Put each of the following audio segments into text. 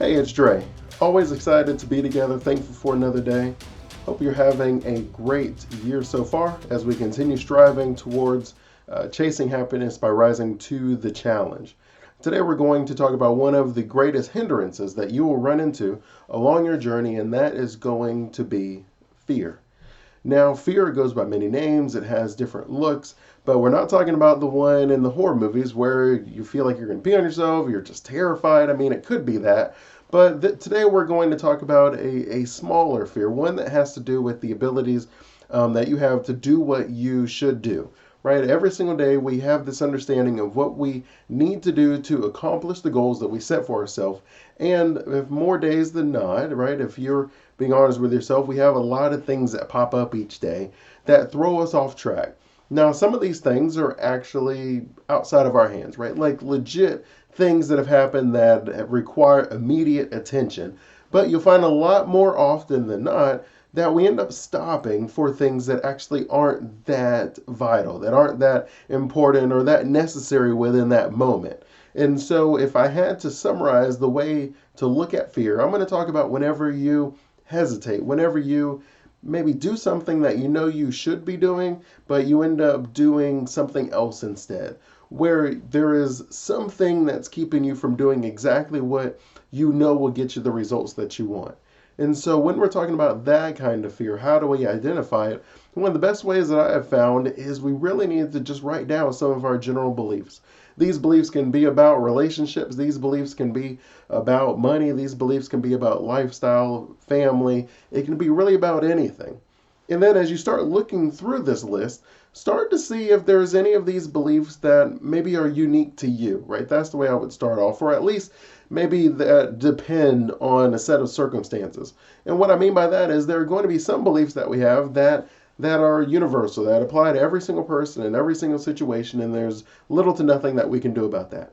Hey, it's Dre. Always excited to be together. Thankful for another day. Hope you're having a great year so far as we continue striving towards chasing happiness by rising to the challenge. Today, we're going to talk about one of the greatest hindrances that you will run into along your journey, and that is going to be fear. Now, fear goes by many names, it has different looks, but we're not talking about the one in the horror movies where you feel like you're going to pee on yourself, you're just terrified. I mean, it could be that. But today we're going to talk about a smaller fear, one that has to do with the abilities that you have to do what you should do. Right? Every single day we have this understanding of what we need to do to accomplish the goals that we set for ourselves. And if more days than not, right, if you're being honest with yourself, we have a lot of things that pop up each day that throw us off track. Now, some of these things are actually outside of our hands, right? Like legit things that have happened that require immediate attention. But you'll find a lot more often than not that we end up stopping for things that actually aren't that vital, that aren't that important or that necessary within that moment. And so, if I had to summarize the way to look at fear, I'm going to talk about whenever you hesitate, whenever you maybe do something that you know you should be doing, but you end up doing something else instead, where there is something that's keeping you from doing exactly what you know will get you the results that you want. And so, when we're talking about that kind of fear, how do we identify it? One of the best ways that I have found is we really need to just write down some of our general beliefs. These beliefs can be about relationships, these beliefs can be about money, these beliefs can be about lifestyle, family. It can be really about anything. And then as you start looking through this list, start to see if there's any of these beliefs that maybe are unique to you, right? That's the way I would start off, or at least maybe that depend on a set of circumstances. And what I mean by that is there are going to be some beliefs that we have that are universal, that apply to every single person in every single situation, and there's little to nothing that we can do about that.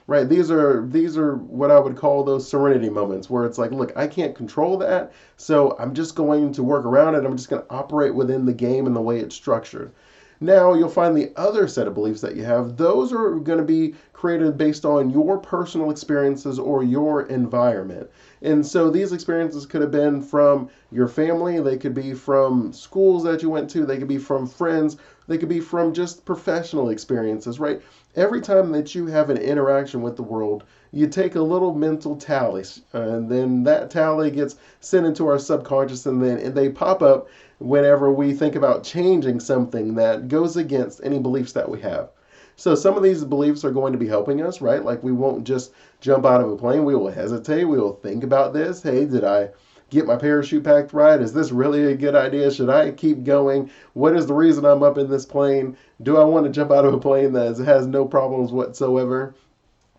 Right? These are what I would call those serenity moments where it's like, look, I can't control that, so I'm just going to work around it. I'm just going to operate within the game and the way it's structured. Now you'll find the other set of beliefs that you have, those are going to be created based on your personal experiences or your environment. And so these experiences could have been from your family, they could be from schools that you went to, they could be from friends, they could be from just professional experiences, right? Every time that you have an interaction with the world, you take a little mental tally, and then that tally gets sent into our subconscious, and they pop up whenever we think about changing something that goes against any beliefs that we have. So some of these beliefs are going to be helping us, right? Like we won't just jump out of a plane. We will hesitate. We will think about this. Hey, did I get my parachute packed right? Is this really a good idea? Should I keep going? What is the reason I'm up in this plane? Do I want to jump out of a plane that has no problems whatsoever?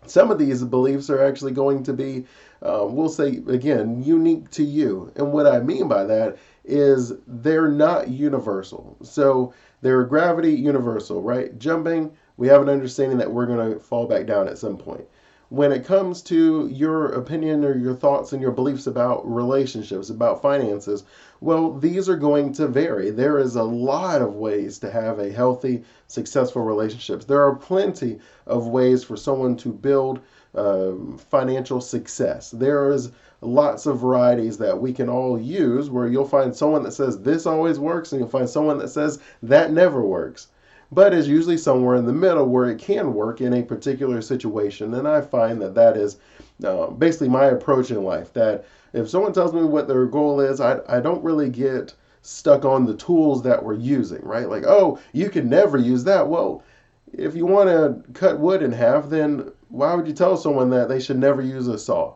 Some of these beliefs are actually going to be, we'll say again, unique to you. And what I mean by that is they're not universal. So they're gravity universal, right? Jumping, we have an understanding that we're going to fall back down at some point. When it comes to your opinion or your thoughts and your beliefs about relationships, about finances, well, these are going to vary. There is a lot of ways to have a healthy, successful relationships. There are plenty of ways for someone to build financial success. There is lots of varieties that we can all use where you'll find someone that says this always works and you'll find someone that says that never works. But it's usually somewhere in the middle where it can work in a particular situation. And I find that that is basically my approach in life. That if someone tells me what their goal is, I don't really get stuck on the tools that we're using, right? Like, oh, you can never use that. Well, if you want to cut wood in half, then why would you tell someone that they should never use a saw?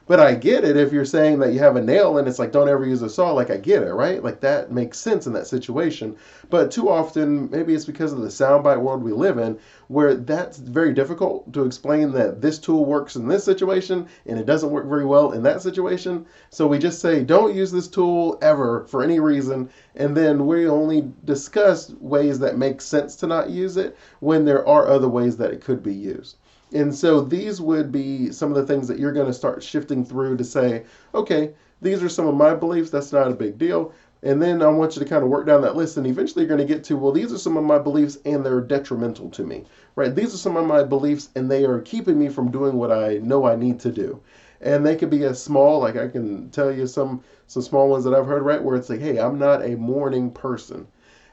But I get it if you're saying that you have a nail and it's like, don't ever use a saw. Like, I get it, right? Like, that makes sense in that situation. But too often, maybe it's because of the soundbite world we live in, where that's very difficult to explain that this tool works in this situation and it doesn't work very well in that situation. So we just say, don't use this tool ever for any reason. And then we only discuss ways that make sense to not use it when there are other ways that it could be used. And so these would be some of the things that you're going to start shifting through to say, okay, these are some of my beliefs. That's not a big deal. And then I want you to kind of work down that list, and eventually you're going to get to, well, these are some of my beliefs and they're detrimental to me, right? These are some of my beliefs and they are keeping me from doing what I know I need to do. And they could be as small, like I can tell you some small ones that I've heard, right, where it's like, hey, I'm not a morning person.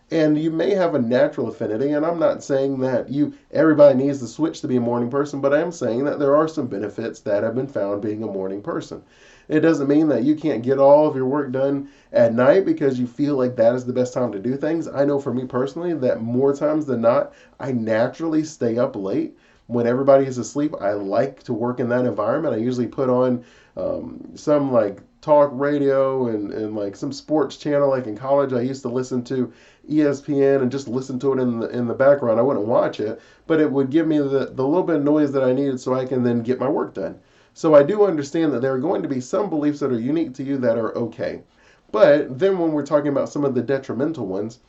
And you may have a natural affinity, and I'm not saying that you everybody needs to switch to be a morning person, but I am saying that there are some benefits that have been found being a morning person. It doesn't mean that you can't get all of your work done at night because you feel like that is the best time to do things. I know for me personally that more times than not, I naturally stay up late. When everybody is asleep, I like to work in that environment. I usually put on some like talk radio and like some sports channel. Like in college, I used to listen to ESPN and just listen to it in the background. I wouldn't watch it, but it would give me the little bit of noise that I needed so I can then get my work done. So I do understand that there are going to be some beliefs that are unique to you that are okay. But then when we're talking about some of the detrimental ones,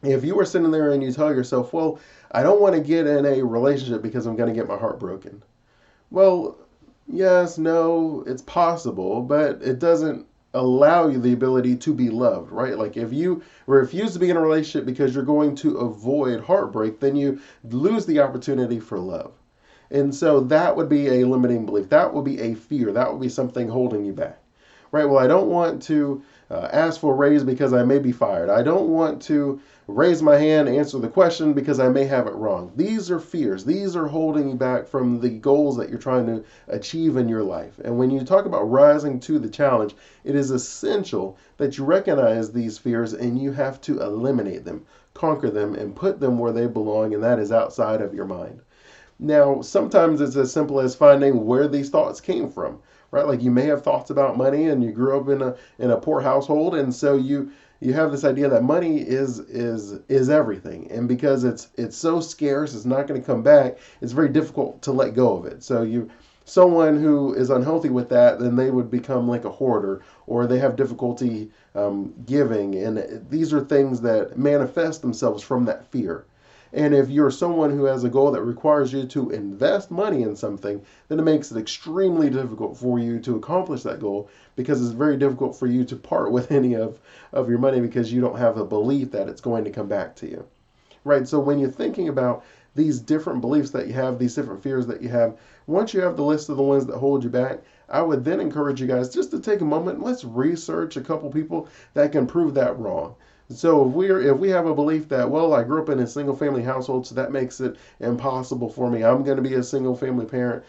if you are sitting there and you tell yourself, well, I don't want to get in a relationship because I'm going to get my heart broken. Well, yes, no, it's possible, but it doesn't allow you the ability to be loved, right? Like if you refuse to be in a relationship because you're going to avoid heartbreak, then you lose the opportunity for love. And so that would be a limiting belief. That would be a fear. That would be something holding you back. Right? Well, I don't want to ask for a raise because I may be fired. I don't want to raise my hand, answer the question because I may have it wrong. These are fears. These are holding you back from the goals that you're trying to achieve in your life. And when you talk about rising to the challenge, it is essential that you recognize these fears and you have to eliminate them, conquer them, and put them where they belong, and that is outside of your mind. Now, sometimes it's as simple as finding where these thoughts came from, right? Like you may have thoughts about money and you grew up in a poor household, and so you have this idea that money is everything, and because it's so scarce, it's not going to come back. It's very difficult to let go of it. So you someone who is unhealthy with that, then they would become like a hoarder, or they have difficulty giving, and these are things that manifest themselves from that fear. And if you're someone who has a goal that requires you to invest money in something, then it makes it extremely difficult for you to accomplish that goal because it's very difficult for you to part with any of your money because you don't have a belief that it's going to come back to you. Right? So when you're thinking about these different beliefs that you have, these different fears that you have, once you have the list of the ones that hold you back, I would then encourage you guys just to take a moment and let's research a couple people that can prove that wrong. So if we have a belief that, well, I grew up in a single family household, so that makes it impossible for me. I'm going to be a single family parent.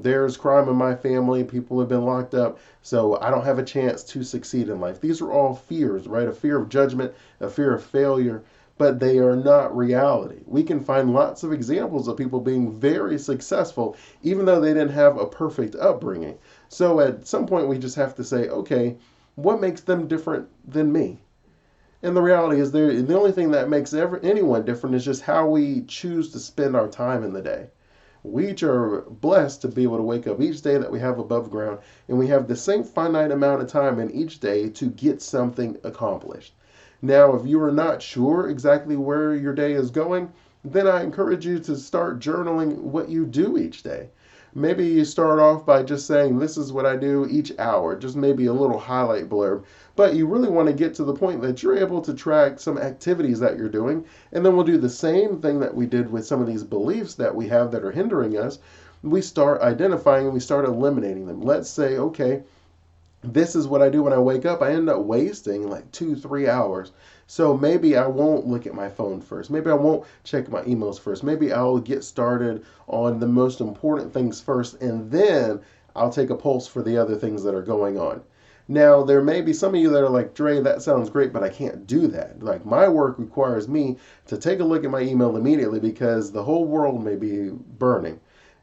There's crime in my family. People have been locked up, so I don't have a chance to succeed in life. These are all fears, right? A fear of judgment, a fear of failure, but they are not reality. We can find lots of examples of people being very successful, even though they didn't have a perfect upbringing. So at some point, we just have to say, okay, what makes them different than me? And the reality is, the only thing that makes anyone different is just how we choose to spend our time in the day. We each are blessed to be able to wake up each day that we have above ground, and we have the same finite amount of time in each day to get something accomplished. Now, if you are not sure exactly where your day is going, then I encourage you to start journaling what you do each day. Maybe you start off by just saying, this is what I do each hour, just maybe a little highlight blurb. But you really want to get to the point that you're able to track some activities that you're doing. And then we'll do the same thing that we did with some of these beliefs that we have that are hindering us. We start identifying and we start eliminating them. Let's say, okay, this is what I do when I wake up. I end up wasting like 2, 3 hours. So maybe I won't look at my phone first. Maybe I won't check my emails first. Maybe I'll get started on the most important things first, and then I'll take a pulse for the other things that are going on. Now, there may be some of you that are like, Dre, that sounds great, but I can't do that. Like, my work requires me to take a look at my email immediately because the whole world may be burning.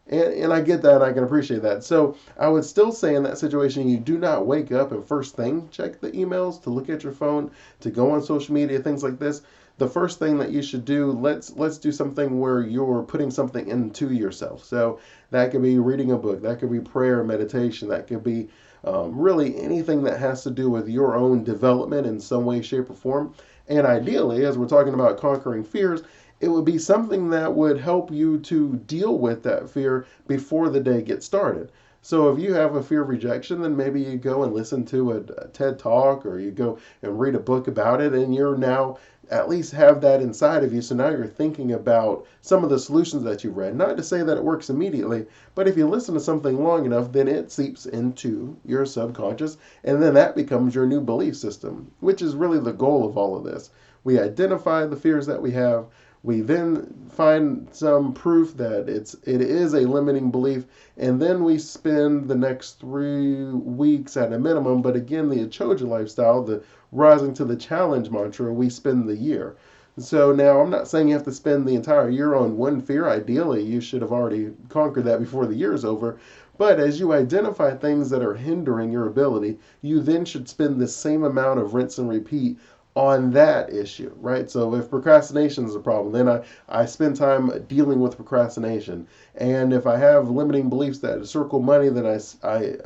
And I get that, and I can appreciate that. So I would still say in that situation, you do not wake up and first thing check the emails, to look at your phone, to go on social media, things like this. The first thing that you should do, let's do something where you're putting something into yourself. So that could be reading a book, that could be prayer, meditation, that could be really anything that has to do with your own development in some way, shape, or form. And ideally, as we're talking about conquering fears, it would be something that would help you to deal with that fear before the day gets started. So if you have a fear of rejection, then maybe you go and listen to a TED talk, or you go and read a book about it, and you're now at least have that inside of you. So now you're thinking about some of the solutions that you've read. Not to say that it works immediately, but if you listen to something long enough, then it seeps into your subconscious, and then that becomes your new belief system, which is really the goal of all of this. We identify the fears that we have. We then find some proof that it is a limiting belief, and then we spend the next 3 weeks at a minimum. But again, the Achoja lifestyle, the rising to the challenge mantra, we spend the year. So now I'm not saying you have to spend the entire year on one fear. Ideally, you should have already conquered that before the year is over. But as you identify things that are hindering your ability, you then should spend the same amount of rinse and repeat on that issue, right? So if procrastination is a problem, then I spend time dealing with procrastination. And if I have limiting beliefs that circle money, then I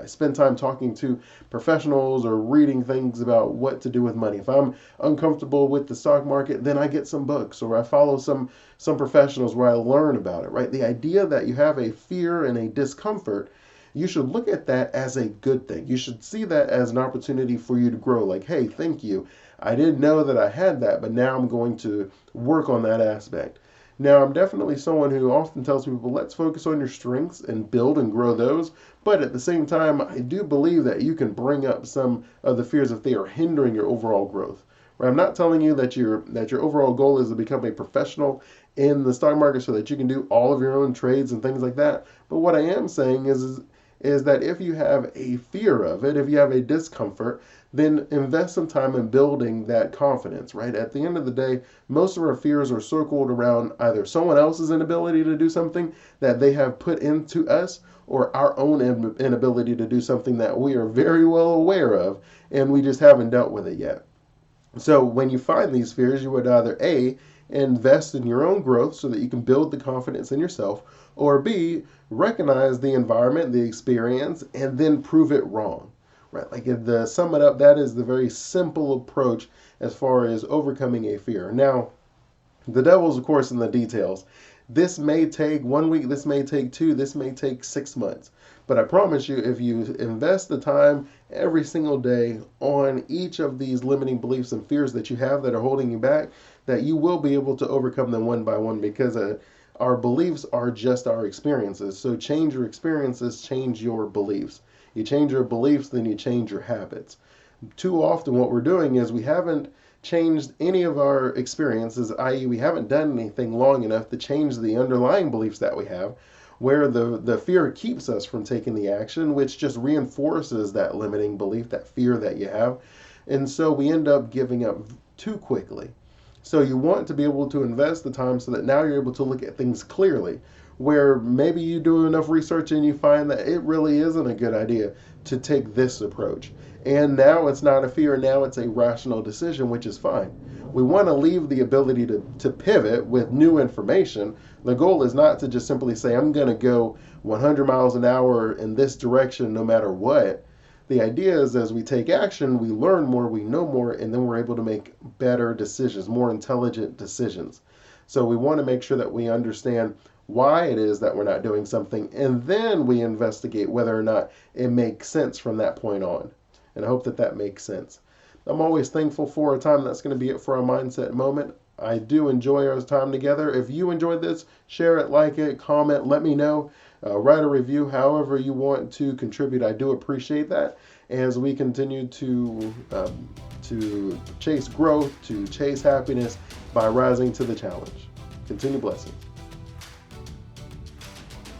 spend time talking to professionals or reading things about what to do with money. If I'm uncomfortable with the stock market, then I get some books, or I follow some professionals where I learn about it, right? The idea that you have a fear and a discomfort, you should look at that as a good thing. You should see that as an opportunity for you to grow. Like, hey, thank you. I didn't know that I had that, but now I'm going to work on that aspect. Now, I'm definitely someone who often tells people, let's focus on your strengths and build and grow those. But at the same time, I do believe that you can bring up some of the fears if they are hindering your overall growth. Right? I'm not telling you that your overall goal is to become a professional in the stock market so that you can do all of your own trades and things like that. But what I am saying is that if you have a fear of it, if you have a discomfort, then invest some time in building that confidence, right? At the end of the day, most of our fears are circled around either someone else's inability to do something that they have put into us, or our own inability to do something that we are very well aware of and we just haven't dealt with it yet. So when you find these fears, you would either A, invest in your own growth so that you can build the confidence in yourself, or B, recognize the environment, the experience, and then prove it wrong. Right? Like, to sum it up, that is the very simple approach as far as overcoming a fear. Now, the devil's, of course, in the details. This may take 1 week, this may take 2, this may take 6 months. But I promise you, if you invest the time every single day on each of these limiting beliefs and fears that you have that are holding you back, that you will be able to overcome them one by one, because our beliefs are just our experiences. So change your experiences, change your beliefs. You change your beliefs, then you change your habits. Too often what we're doing is we haven't changed any of our experiences, i.e. we haven't done anything long enough to change the underlying beliefs that we have, where the fear keeps us from taking the action, which just reinforces that limiting belief, that fear that you have. And so we end up giving up too quickly. So you want to be able to invest the time so that now you're able to look at things clearly, where maybe you do enough research and you find that it really isn't a good idea to take this approach. And now it's not a fear, now it's a rational decision, which is fine. We want to leave the ability to pivot with new information. The goal is not to just simply say, I'm going to go 100 miles an hour in this direction no matter what. The idea is, as we take action, we learn more, we know more, and then we're able to make better decisions, more intelligent decisions. So we want to make sure that we understand why it is that we're not doing something, and then we investigate whether or not it makes sense from that point on. And I hope that that makes sense. I'm always thankful for a time. That's going to be it for our mindset moment. I do enjoy our time together. If you enjoyed this, share it, like it, comment, let me know. Write a review, however you want to contribute. I do appreciate that as we continue to chase growth, to chase happiness by rising to the challenge. Continue blessing.